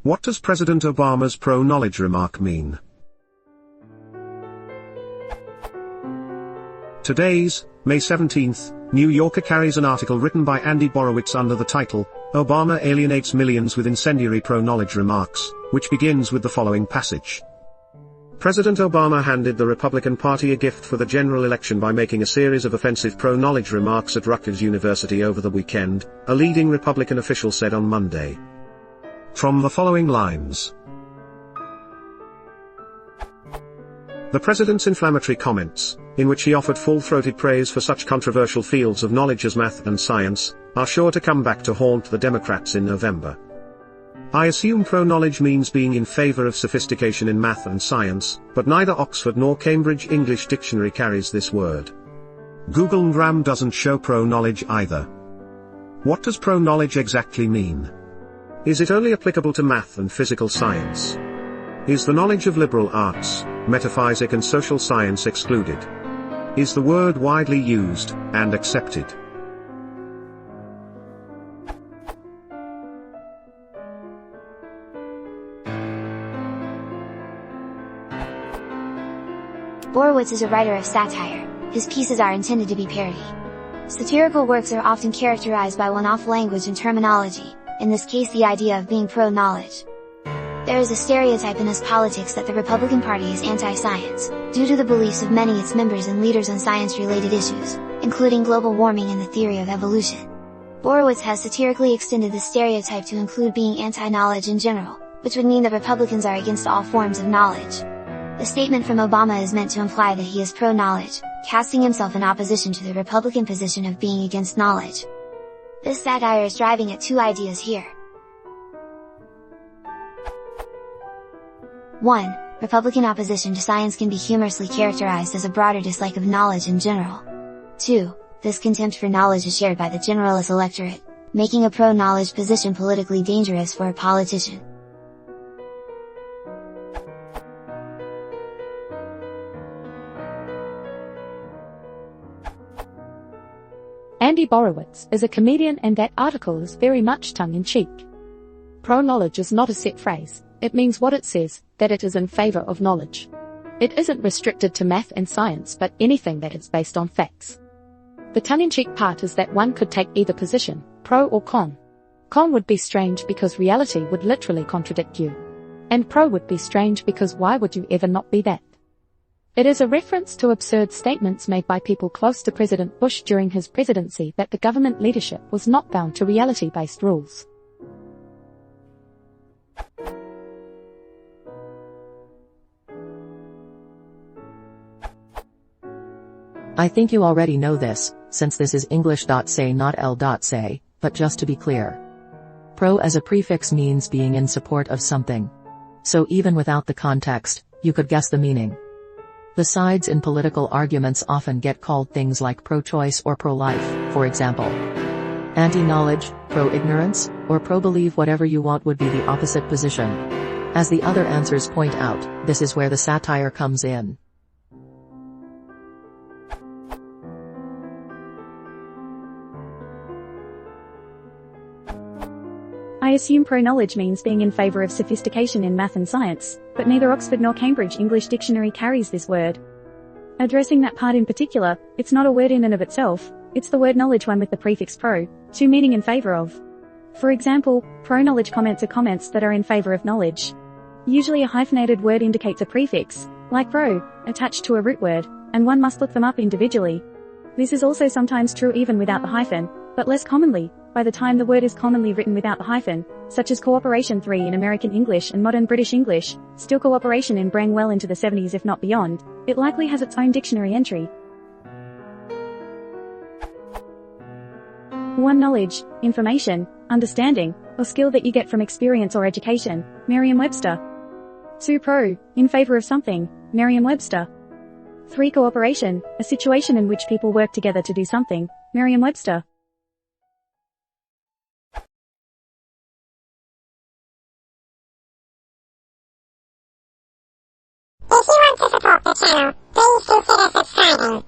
What does President Obama's pro-knowledge remark mean? Today's, May 17th, New Yorker carries an article written by Andy Borowitz under the title, Obama Alienates Millions with Incendiary Pro-Knowledge Remarks, which begins with the following passage. President Obama handed the Republican Party a gift for the general election by making a series of offensive pro-knowledge remarks at Rutgers University over the weekend, a leading Republican official said on Monday. From the following lines. The president's inflammatory comments, in which he offered full-throated praise for such controversial fields of knowledge as math and science, are sure to come back to haunt the Democrats in November. I assume pro-knowledge means being in favor of sophistication in math and science, but neither Oxford nor Cambridge English Dictionary carries this word. Google Ngram doesn't show pro-knowledge either. What does pro-knowledge exactly mean? Is it only applicable to math and physical science? Is the knowledge of liberal arts, metaphysics and social science excluded? Is the word widely used and accepted? Borowitz is a writer of satire. His pieces are intended to be parody. Satirical works are often characterized by one-off language and terminology, in this case the idea of being pro-knowledge. There is a stereotype in us politics that the Republican Party is anti-science, due to the beliefs of many its members and leaders on science-related issues, including global warming and the theory of evolution. Borowitz has satirically extended this stereotype to include being anti-knowledge in general, which would mean that Republicans are against all forms of knowledge. The statement from Obama is meant to imply that he is pro-knowledge, casting himself in opposition to the Republican position of being against knowledge. This satire is driving at two ideas here. 1. Republican opposition to science can be humorously characterized as a broader dislike of knowledge in general. 2. This contempt for knowledge is shared by the generalist electorate, making a pro-knowledge position politically dangerous for a politician. Andy Borowitz is a comedian and that article is very much tongue-in-cheek. Pro-knowledge is not a set phrase, it means what it says, that it is in favor of knowledge. It isn't restricted to math and science but anything that is based on facts. The tongue-in-cheek part is that one could take either position, pro or con. Con would be strange because reality would literally contradict you. And pro would be strange because why would you ever not be that? It is a reference to absurd statements made by people close to President Bush during his presidency that the government leadership was not bound to reality-based rules. I think you already know this, since this is English.say not L.say, but just to be clear. Pro as a prefix means being in support of something. So even without the context, you could guess the meaning. The sides in political arguments often get called things like pro-choice or pro-life, for example. Anti-knowledge, pro-ignorance, or pro-believe whatever you want would be the opposite position. As the other answers point out, this is where the satire comes in. I assume pro-knowledge means being in favor of sophistication in math and science, but neither Oxford nor Cambridge English Dictionary carries this word. Addressing that part in particular, it's not a word in and of itself, it's the word knowledge one with the prefix pro, to meaning in favor of. For example, pro-knowledge comments are comments that are in favor of knowledge. Usually a hyphenated word indicates a prefix, like pro, attached to a root word, and one must look them up individually. This is also sometimes true even without the hyphen, but less commonly, by the time the word is commonly written without the hyphen, such as cooperation 3 in American English and modern British English, still cooperation in Brang well into the 70s if not beyond, it likely has its own dictionary entry. 1. Knowledge, information, understanding, or skill that you get from experience or education, Merriam-Webster. 2. Pro, in favor of something, Merriam-Webster. 3. Cooperation, a situation in which people work together to do something, Merriam-Webster. If you want to support the channel, please consider subscribing.